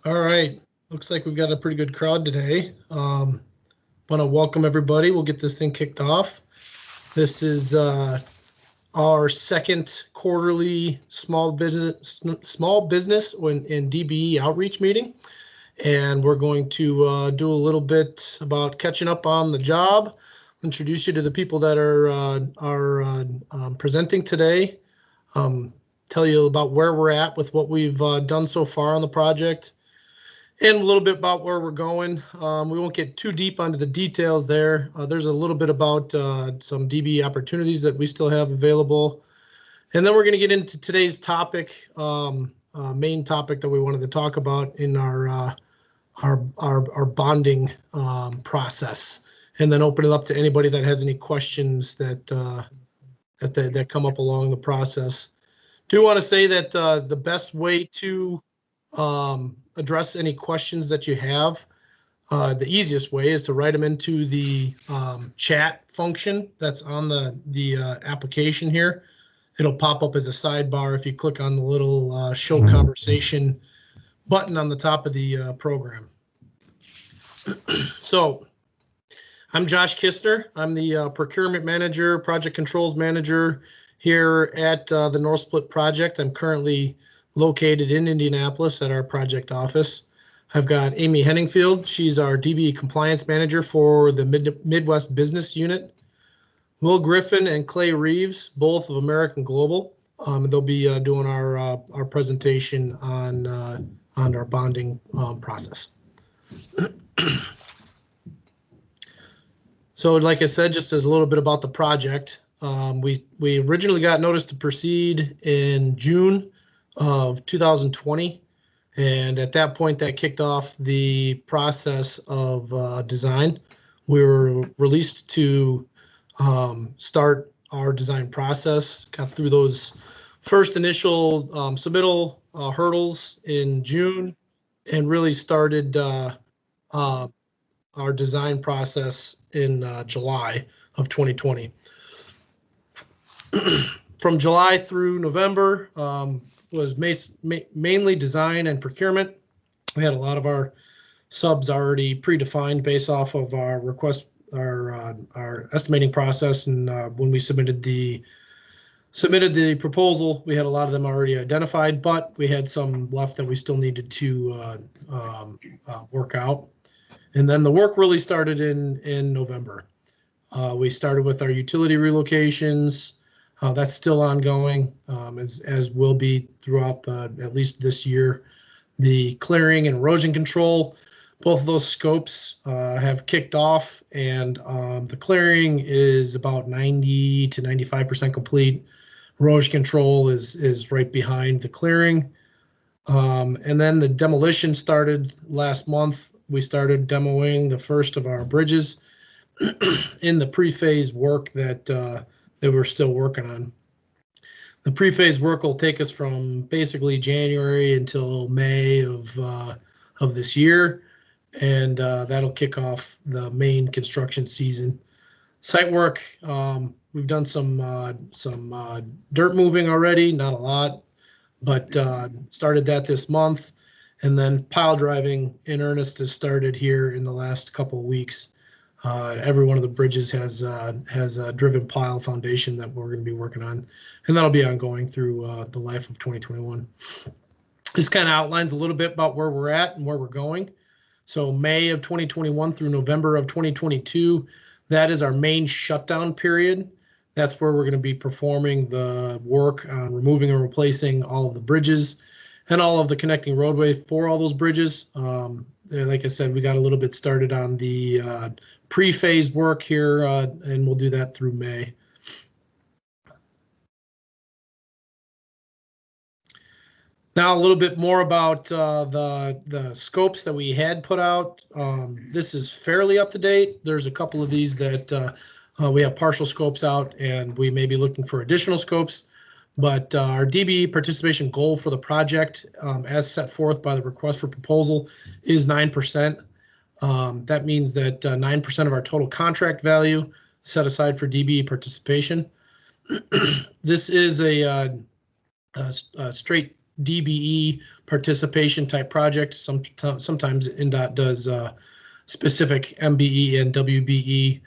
All right, looks like we've got a pretty good crowd today. Want to welcome everybody. We'll get this thing kicked off. This is our second quarterly small business and DBE outreach meeting, and we're going to do a little bit about catching up on the job. Introduce you to the people that are presenting today. Tell you about where we're at with what we've done so far on the project, and a little bit about where we're going. We won't get too deep onto the details there. There's a little bit about some DB opportunities that we still have available. And then we're going to get into today's topic, main topic that we wanted to talk about in our bonding process, and then open it up to anybody that has any questions that come up along the process. Do want to say that the best way to address any questions that you have, the easiest way is to write them into the chat function that's on the application here. It'll pop up as a sidebar if you click on the little show conversation button on the top of the program. So I'm Josh Kistner. I'm the procurement manager, project controls manager here at the North Split project. I'm currently located in Indianapolis at our project office. I've got Amy Henningfield. She's our DB compliance manager for the Midwest Business Unit. Will Griffin and Clay Reeves, both of American Global. They'll be doing our presentation on our bonding process. So like I said, just a little bit about the project. We originally got notice to proceed in June of 2020. And at that point, that kicked off the process of design. We were released to start our design process, got through those first initial submittal hurdles in June, and really started our design process in July of 2020. From July through November was mainly design and procurement. We had a lot of our subs already predefined based off of our request, our estimating process, and when we submitted the proposal, we had a lot of them already identified, but we had some left that we still needed to work out. And then the work really started in November. We started with our utility relocations. That's still ongoing, as will be throughout at least this year. The clearing and erosion control, both of those scopes have kicked off, and the clearing is about 90 to 95% complete. Erosion control is right behind the clearing. And then the demolition started last month. We started demoing the first of our bridges in the pre-phase work that we're still working on. The pre-phase work will take us from basically January until May of this year, and that'll kick off the main construction season. Site work, we've done some dirt moving already, not a lot, but started that this month, and then pile driving in earnest has started here in the last couple of weeks. Every one of the bridges has a driven pile foundation that we're going to be working on, and that'll be ongoing through the life of 2021. This kind of outlines a little bit about where we're at and where we're going. So May of 2021 through November of 2022, that is our main shutdown period. That's where we're going to be performing the work on removing and replacing all of the bridges and all of the connecting roadway for all those bridges. Like I said, we got a little bit started on the pre-phase work here, and we'll do that through May. Now a little bit more about the scopes that we had put out. This is fairly up to date. There's a couple of these that we have partial scopes out, and we may be looking for additional scopes. But our DBE participation goal for the project, as set forth by the request for proposal, is 9%. That means that 9% of our total contract value set aside for DBE participation. This is a straight DBE participation type project. Sometimes NDOT does specific MBE and WBE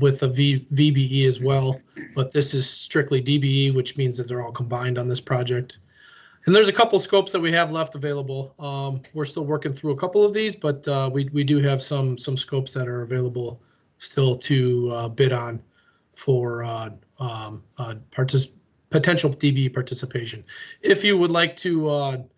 with a VBE as well, but this is strictly DBE, which means that they're all combined on this project. And there's a couple scopes that we have left available. We're still working through a couple of these, but we do have some scopes that are available still to bid on for potential DBE participation. If you would like to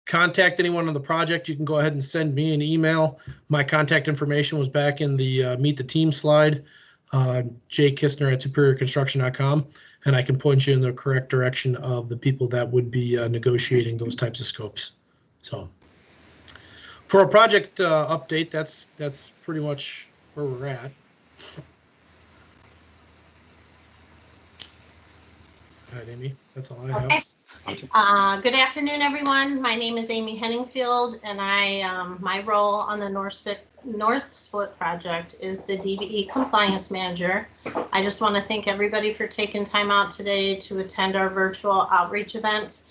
contact anyone on the project, you can go ahead and send me an email. My contact information was back in the Meet the Team slide, jkistner@superiorconstruction.com, and I can point you in the correct direction of the people that would be negotiating those types of scopes. So for a project update, that's pretty much where we're at. All right, Amy, that's all I have. Okay. Good afternoon, everyone. My name is Amy Henningfield, and my role on the North Split project is the DBE Compliance Manager. I just want to thank everybody for taking time out today to attend our virtual outreach event.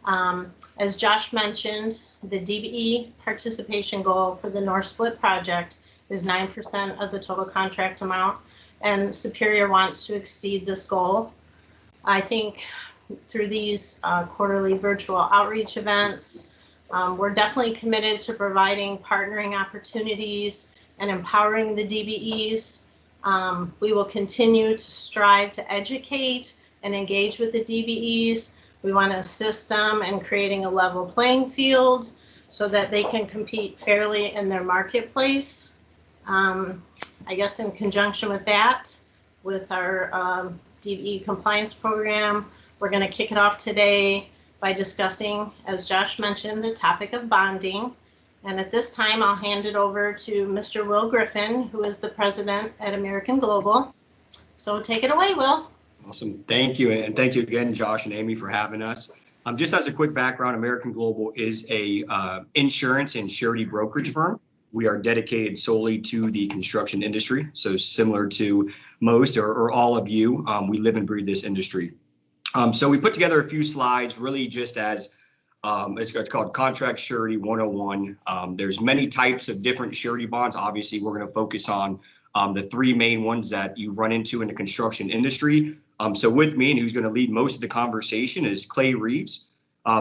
As Josh mentioned, the DBE participation goal for the North Split project is 9% of the total contract amount, and Superior wants to exceed this goal. I think through these quarterly virtual outreach events, we're definitely committed to providing partnering opportunities and empowering the DBEs. We will continue to strive to educate and engage with the DBEs. We want to assist them in creating a level playing field so that they can compete fairly in their marketplace. I guess in conjunction with that, with our DBE compliance program, we're going to kick it off today by discussing, as Josh mentioned, the topic of bonding. And at this time, I'll hand it over to Mr. Will Griffin, who is the president at American Global. So take it away, Will. Awesome. Thank you. And thank you again, Josh and Amy, for having us. Just as a quick background, American Global is a insurance and surety brokerage firm. We are dedicated solely to the construction industry. So similar to most or all of you, we live and breathe this industry. So we put together a few slides really just as it's called Contract Surety 101. There's many types of different surety bonds. Obviously, we're going to focus on the three main ones that you run into in the construction industry. So with me, and who's going to lead most of the conversation, is Clay Reeves.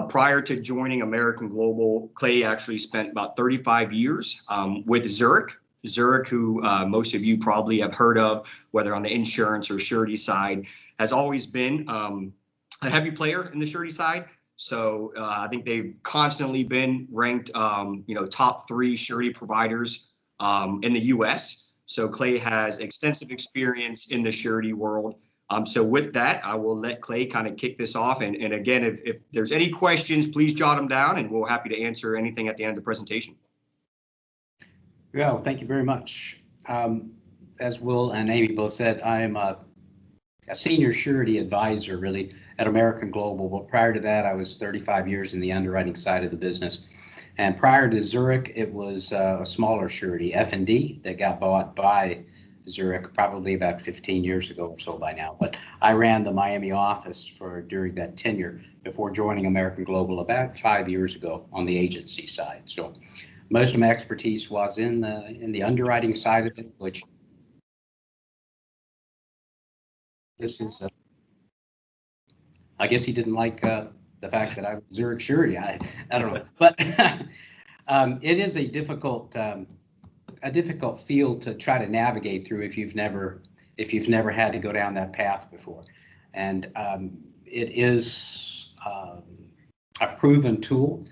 Prior to joining American Global, Clay actually spent about 35 years with Zurich. Zurich, who most of you probably have heard of, whether on the insurance or surety side, has always been a heavy player in the surety side. So I think they've constantly been ranked, top 3 surety providers in the U.S. So Clay has extensive experience in the surety world. So with that, I will let Clay kind of kick this off. And again, if there's any questions, please jot them down, and we're happy to answer anything at the end of the presentation. Well, thank you very much. As Will and Amy both said, I'm a senior surety advisor really at American Global. But prior to that, I was 35 years in the underwriting side of the business. And prior to Zurich, it was a smaller surety, F&D, that got bought by Zurich probably about 15 years ago or so by now. But I ran the Miami office during that tenure before joining American Global about 5 years ago on the agency side. So most of my expertise was in the underwriting side of it, which this is, I guess he didn't like the fact that I was Zurich surety. I don't know, but it is a difficult field to try to navigate through if you've never had to go down that path before. And it is a proven tool,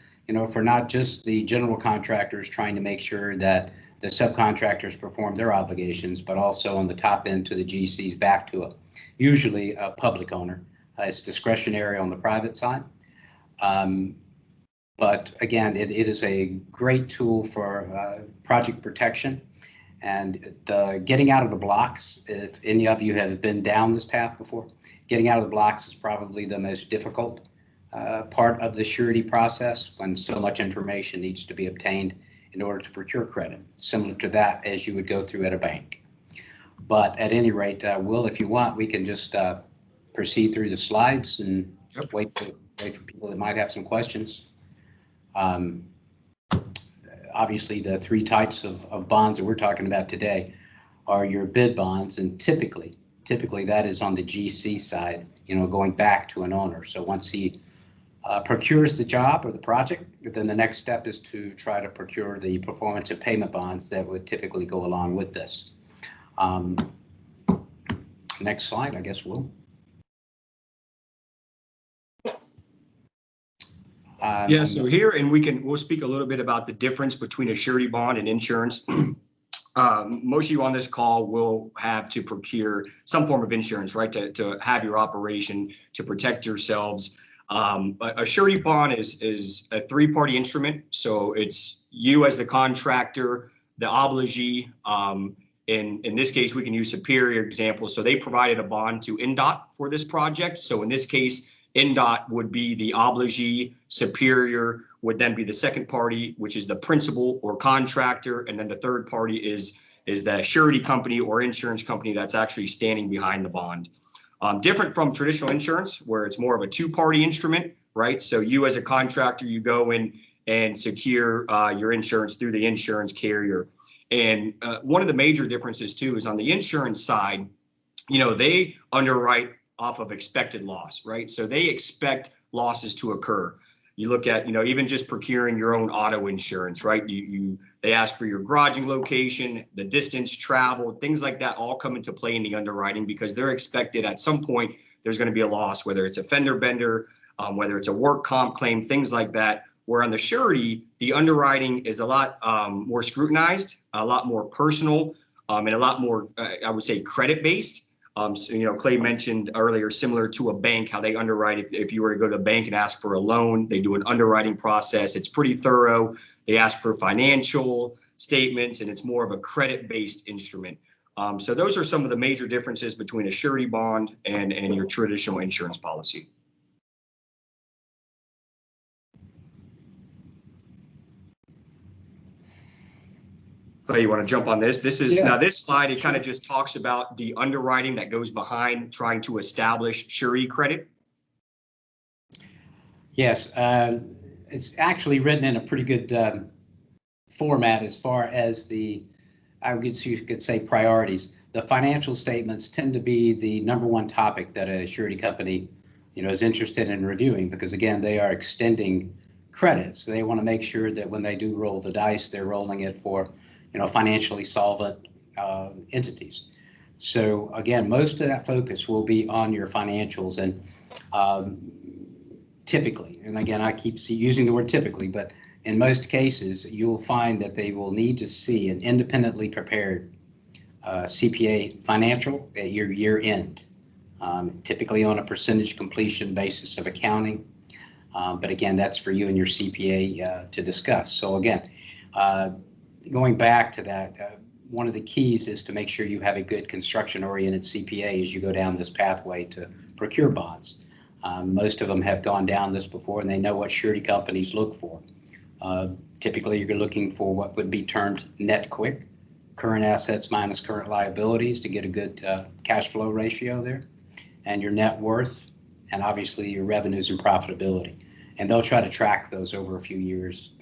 for not just the general contractors trying to make sure that the subcontractors perform their obligations, but also on the top end to the GCs back to usually a public owner. It's discretionary on the private side. But again, it is a great tool for project protection and getting out of the blocks. If any of you have been down this path before, getting out of the blocks is probably the most difficult part of the surety process when so much information needs to be obtained in order to procure credit, similar to that as you would go through at a bank. But at any rate, Will, if you want, we can just proceed through the slides and wait way for people that might have some questions. Obviously, the three types of bonds that we're talking about today are your bid bonds, and typically that is on the GC side, going back to an owner. So once he procures the job or the project, then the next step is to try to procure the performance and payment bonds that would typically go along with this. Next slide, I guess, Will. Yeah, so here, and we'll speak a little bit about the difference between a surety bond and insurance. Most of you on this call will have to procure some form of insurance, right, to have your operation, to protect yourselves. A surety bond is a three-party instrument. So it's you as the contractor, the obligee. In this case, we can use Superior example. So they provided a bond to INDOT for this project. So in this case, INDOT would be the obligee, Superior would then be the second party, which is the principal or contractor, and then the third party is the surety company or insurance company that's actually standing behind the bond. Different from traditional insurance, where it's more of a two-party instrument, right? So you as a contractor, you go in and secure your insurance through the insurance carrier. And one of the major differences too is on the insurance side, they underwrite off of expected loss, right? So they expect losses to occur. You look at, even just procuring your own auto insurance, right? They ask for your garaging location, the distance traveled, things like that all come into play in the underwriting because they're expected at some point there's going to be a loss, whether it's a fender bender, whether it's a work comp claim, things like that. Where on the surety, the underwriting is a lot more scrutinized, a lot more personal, and a lot more, I would say, credit-based. So, Clay mentioned earlier, similar to a bank, how they underwrite. If you were to go to a bank and ask for a loan, they do an underwriting process. It's pretty thorough. They ask for financial statements, and it's more of a credit-based instrument. So those are some of the major differences between a surety bond and your traditional insurance policy. Clay, you want to jump on this? Now this slide, it kind of just talks about the underwriting that goes behind trying to establish surety credit. Yes, it's actually written in a pretty good format as far as I guess you could say priorities. The financial statements tend to be the number one topic that a surety company, is interested in reviewing because again, they are extending credits. They want to make sure that when they do roll the dice, they're rolling it for financially solvent entities. So again, most of that focus will be on your financials and typically, and again, I keep using the word typically, but in most cases, you'll find that they will need to see an independently prepared CPA financial at your year end, typically on a percentage completion basis of accounting. But again, that's for you and your CPA to discuss. So again, going back to that, one of the keys is to make sure you have a good construction-oriented CPA as you go down this pathway to procure bonds. Most of them have gone down this before and they know what surety companies look for. Typically, you're looking for what would be termed net quick, current assets minus current liabilities to get a good cash flow ratio there, and your net worth, and obviously your revenues and profitability. And they'll try to track those over a few years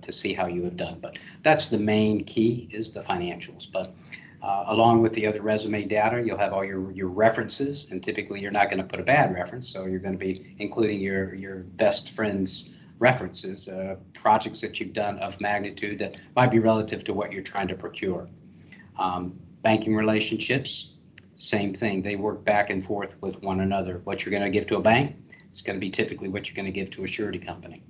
to see how you have done. But that's the main key, is the financials. But along with the other resume data, you'll have all your references, and typically you're not going to put a bad reference, so you're going to be including your best friend's references, projects that you've done of magnitude that might be relative to what you're trying to procure. Banking relationships, same thing. They work back and forth with one another. What you're going to give to a bank, it's going to be typically what you're going to give to a surety company.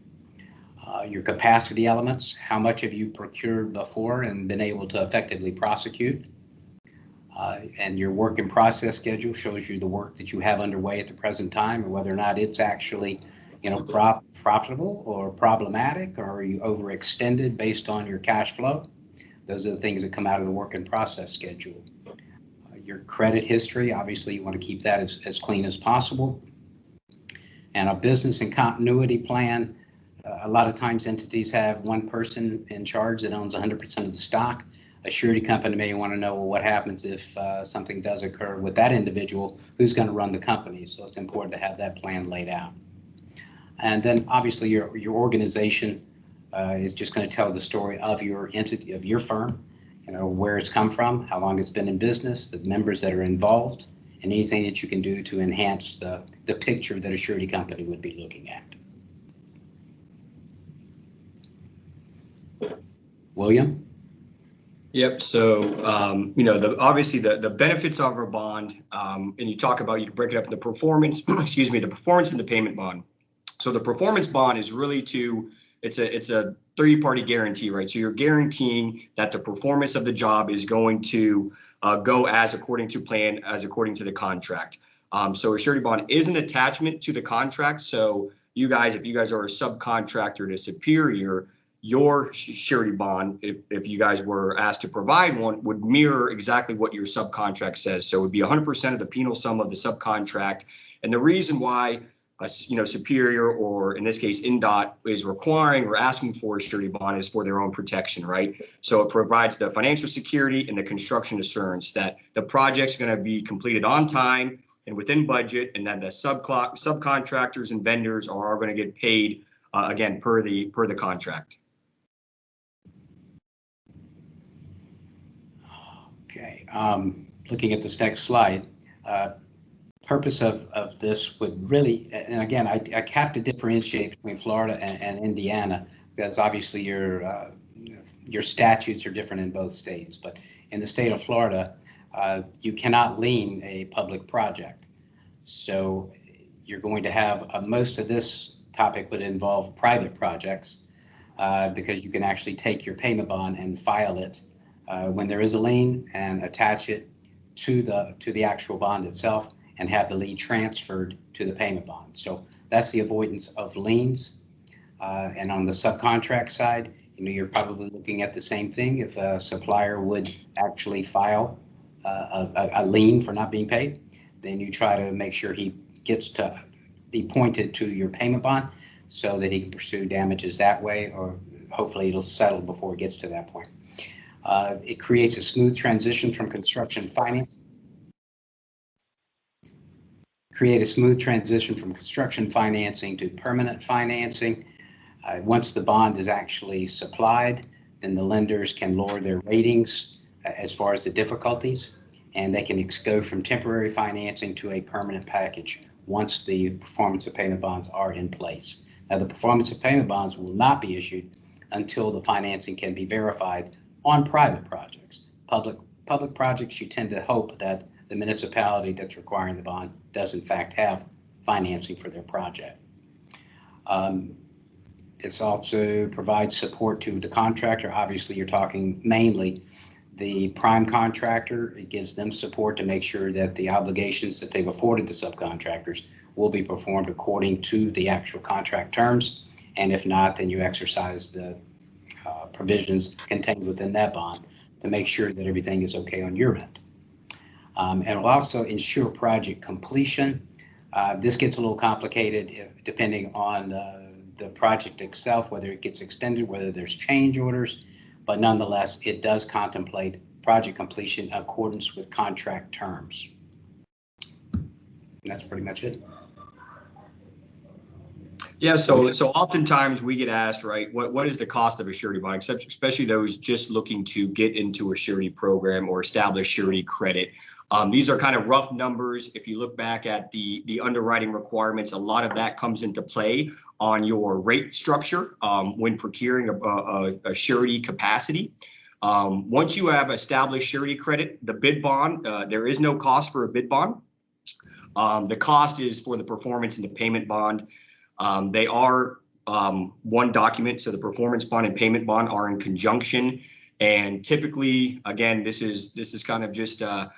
Your capacity elements, how much have you procured before and been able to effectively prosecute? And your work in process schedule shows you the work that you have underway at the present time and whether or not it's actually profitable or problematic, or are you overextended based on your cash flow? Those are the things that come out of the work in process schedule. Your credit history, obviously you want to keep that as clean as possible. And a business and continuity plan. A lot of times entities have one person in charge that owns 100% of the stock. A surety company may want to know, well, what happens if something does occur with that individual, who's going to run the company? So it's important to have that plan laid out. And then obviously your organization is just going to tell the story of your entity, of your firm, where it's come from, how long it's been in business, the members that are involved, and anything that you can do to enhance the picture that a surety company would be looking at. William? Yep. So, obviously the benefits of a bond, and you talk about, you can break it up into performance, excuse me, the performance and the payment bond. So the performance bond is really it's a three-party guarantee, right? So you're guaranteeing that the performance of the job is going to go as according to plan, as according to the contract. So a surety bond is an attachment to the contract. So you guys, if you guys are a subcontractor to Superior, your surety bond, if you guys were asked to provide one, would mirror exactly what your subcontract says. So it would be 100% of the penal sum of the subcontract. And the reason why Superior, or in this case NDOT, is requiring or asking for a surety bond is for their own protection, right? So it provides the financial security and the construction assurance that the project's going to be completed on time and within budget, and that the subcontractors and vendors are going to get paid again per the contract. Okay, looking at this next slide, purpose of this would really, and again, I have to differentiate between Florida and Indiana, because obviously your statutes are different in both states. But in the state of Florida, you cannot lien a public project. So you're going to have most of this topic would involve private projects, because you can actually take your payment bond and file it when there is a lien and attach it to the actual bond itself, and have the lien transferred to the payment bond. So that's the avoidance of liens. And on the subcontract side, you're probably looking at the same thing. If a supplier would actually file a lien for not being paid, then you try to make sure he gets to be pointed to your payment bond so that he can pursue damages that way, or hopefully it'll settle before it gets to that point. It creates a smooth transition from construction finance. Create a smooth transition from construction financing to permanent financing. Once the bond is actually supplied, then the lenders can lower their ratings as far as the difficulties, and they can go from temporary financing to a permanent package once the performance of payment bonds are in place. Now, the performance of payment bonds will not be issued until the financing can be verified on private projects. Public projects, you tend to hope that the municipality that's requiring the bond does in fact have financing for their project. This also provides support to the contractor. Obviously, you're talking mainly the prime contractor. It gives them support to make sure that the obligations that they've afforded the subcontractors will be performed according to the actual contract terms. And if not, then you exercise the provisions contained within that bond to make sure that everything is okay on your end. And it will also ensure project completion. This gets a little complicated depending on the project itself, whether it gets extended, whether there's change orders, but nonetheless, it does contemplate project completion in accordance with contract terms. And that's pretty much it. Yeah, so oftentimes we get asked, right, what is the cost of a surety bond, especially those just looking to get into a surety program or establish surety credit. These are kind of rough numbers. If you look back at the underwriting requirements, a lot of that comes into play on your rate structure when procuring a surety capacity. Once you have established surety credit, the bid bond, there is no cost for a bid bond. The cost is for the performance and the payment bond. They are one document, so the performance bond and payment bond are in conjunction. And typically, again, this is kind of just a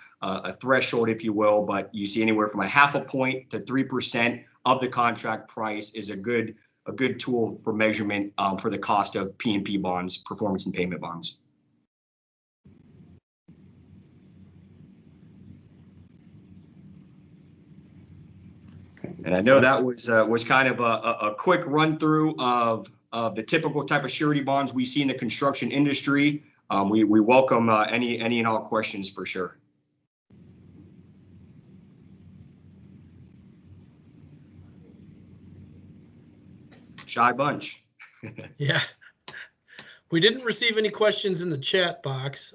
threshold, if you will, but you see anywhere from a 0.5 point to 3% of the contract price is a good tool for measurement for the cost of P&P bonds, performance and payment bonds. And I know that was kind of a quick run through of the typical type of surety bonds we see in the construction industry. We welcome any and all questions for sure. Shy bunch. Yeah. We didn't receive any questions in the chat box,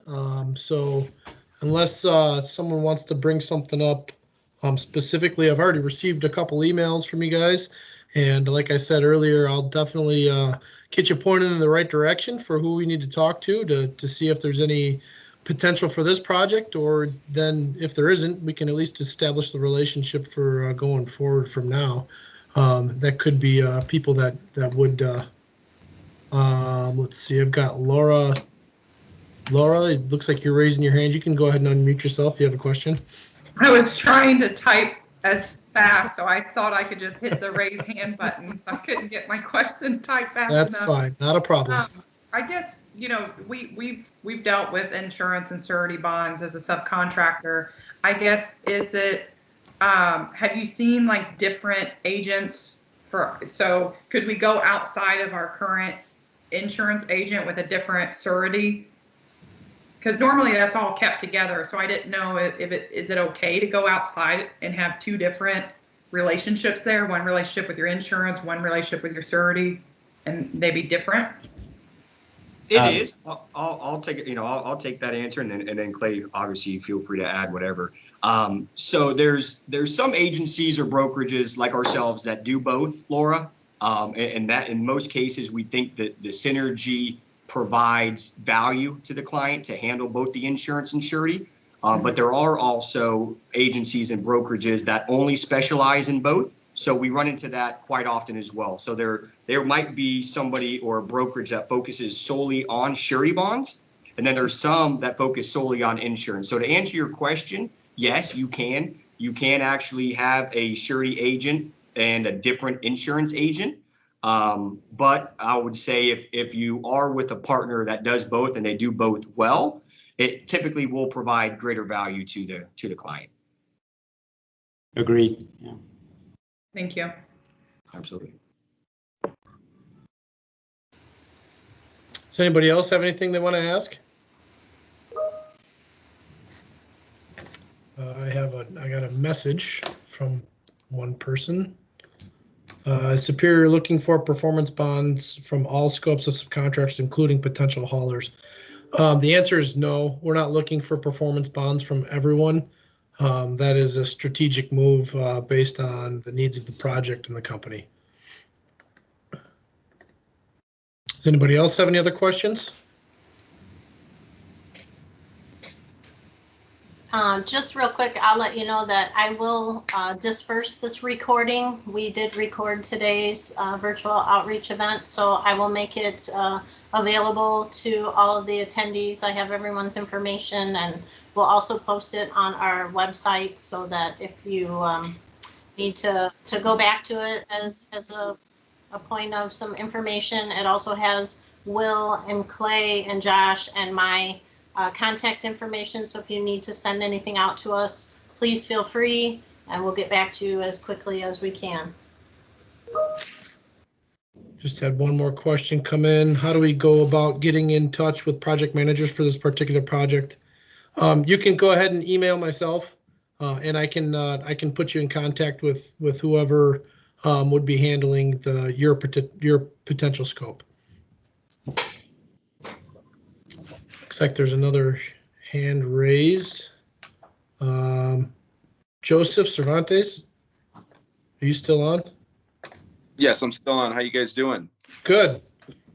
so unless someone wants to bring something up specifically, I've already received a couple emails from you guys, and like I said earlier, I'll definitely get you pointed in the right direction for who we need to talk to see if there's any potential for this project, or then if there isn't, we can at least establish the relationship for going forward from now. That could be people that would. Let's see. I've got Laura. Laura, it looks like you're raising your hand. You can go ahead and unmute yourself if you have a question. I was trying to type as fast, so I thought I could just hit the raise hand button. So I couldn't get my question typed fast enough. That's fine. Not a problem. I guess, you know, we've dealt with insurance and surety bonds as a subcontractor. I guess, is it, have you seen like different agents so could we go outside of our current insurance agent with a different surety? Because normally that's all kept together. So I didn't know is it okay to go outside and have two different relationships there? One relationship with your insurance, one relationship with your surety, and they be different? It is. I'll take it. I'll take that answer, and then Clay, obviously, feel free to add whatever. So there's some agencies or brokerages like ourselves that do both, Laura, and that in most cases we think that the synergy provides value to the client to handle both the insurance and surety. But there are also agencies and brokerages that only specialize in both. So we run into that quite often as well. So there might be somebody or a brokerage that focuses solely on surety bonds, and then there's some that focus solely on insurance. So to answer your question, yes, you can. You can actually have a surety agent and a different insurance agent. But I would say if you are with a partner that does both and they do both well, it typically will provide greater value to the client. Agreed. Yeah. Thank you. Absolutely. Does anybody else have anything they want to ask? I got a message from one person. Superior looking for performance bonds from all scopes of subcontractors, including potential haulers. The answer is no. We're not looking for performance bonds from everyone. That is a strategic move based on the needs of the project and the company. Does anybody else have any other questions? Just real quick, I'll let you know that I will disperse this recording. We did record today's virtual outreach event, so I will make it available to all of the attendees. I have everyone's information, and we'll also post it on our website so that if you need to go back to it as a point of some information, it also has Will and Clay and Josh and my contact information. So if you need to send anything out to us, please feel free, and we'll get back to you as quickly as we can. Just had one more question come in. How do we go about getting in touch with project managers for this particular project? You can go ahead and email myself, and I can put you in contact with whoever would be handling your potential scope. Looks like there's another hand raised. Joseph Cervantes, are you still on? Yes, I'm still on. How you guys doing? Good.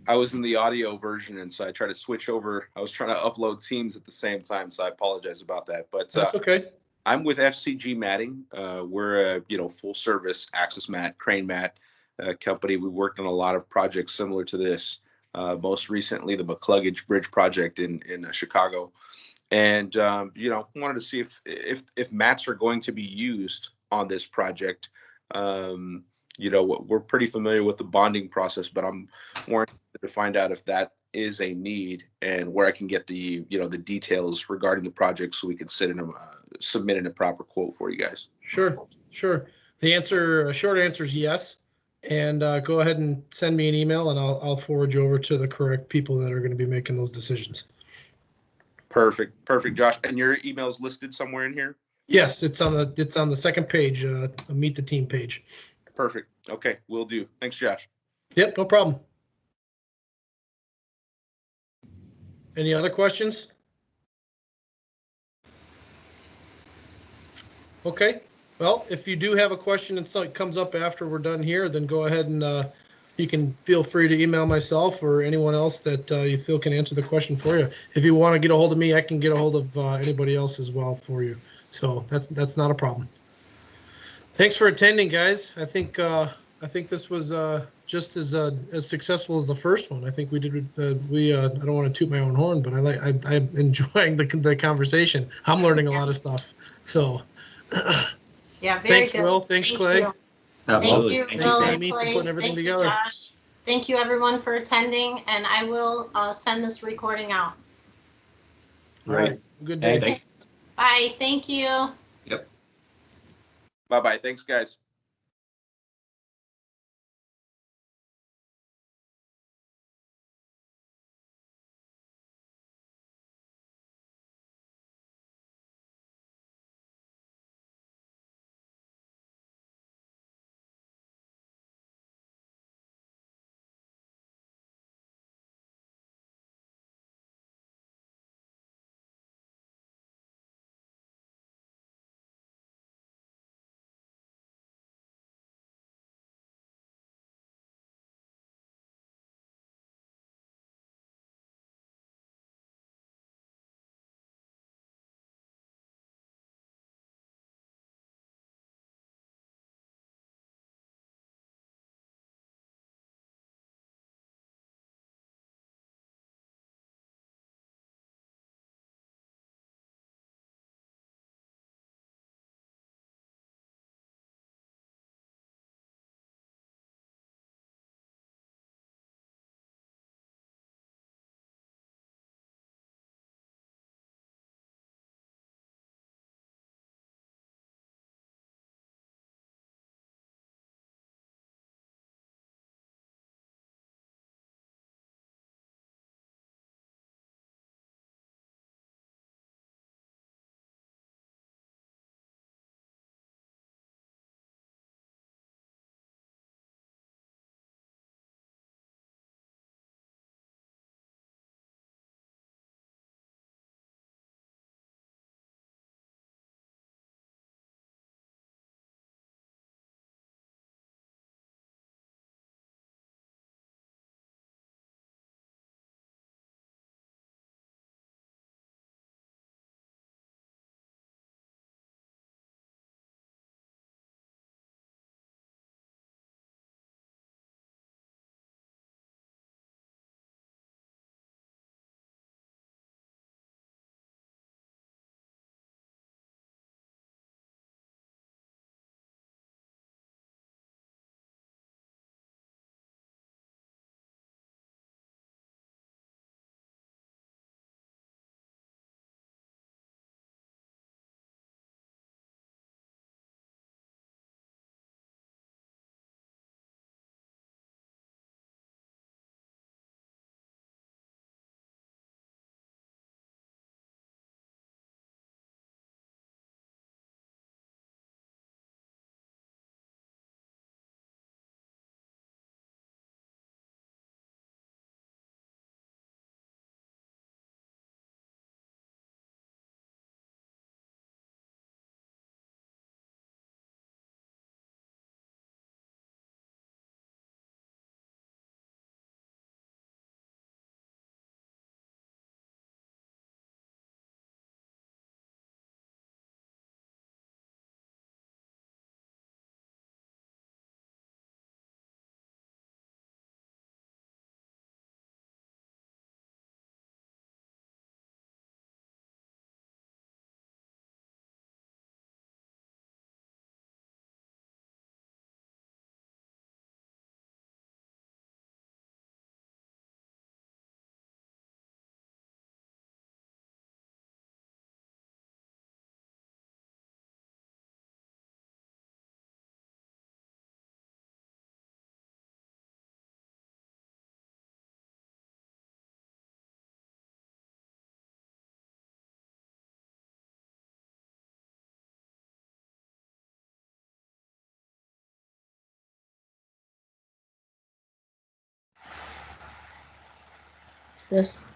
I was in the audio version, and so I tried to switch over. I was trying to upload Teams at the same time, so I apologize about that. But That's okay. I'm with FCG Matting. We're a full service access mat, crane mat company. We worked on a lot of projects similar to this. Most recently, the McCluggage Bridge project in Chicago, and wanted to see if mats are going to be used on this project. We're pretty familiar with the bonding process, but I'm more interested to find out if that is a need and where I can get the details regarding the project so we can submit in a proper quote for you guys. Sure. The short answer is yes. And go ahead and send me an email, and I'll forward you over to the correct people that are going to be making those decisions. Perfect, Josh. And your email is listed somewhere in here? Yes, it's on the second page, a Meet the Team page. Perfect. Okay, will do. Thanks, Josh. Yep, no problem. Any other questions? Okay, well, if you do have a question and something comes up after we're done here, then go ahead and you can feel free to email myself or anyone else that you feel can answer the question for you. If you want to get a hold of me, I can get a hold of anybody else as well for you. So that's not a problem. Thanks for attending, guys. I think this was just as successful as the first one. I think we did. I don't want to toot my own horn, but I'm enjoying the conversation. I'm learning a lot of stuff. So. Yeah, very Thanks, good. Will. Thanks, Thank Clay. you. Absolutely. Thank you, Thank Will you. and Amy, for Clay. putting everything Thank you, together. Josh. Thank you, everyone, for attending, and I will send this recording out. All right. Good day. Thanks. Bye. Thank you. Yep. Bye-bye. Thanks, guys. this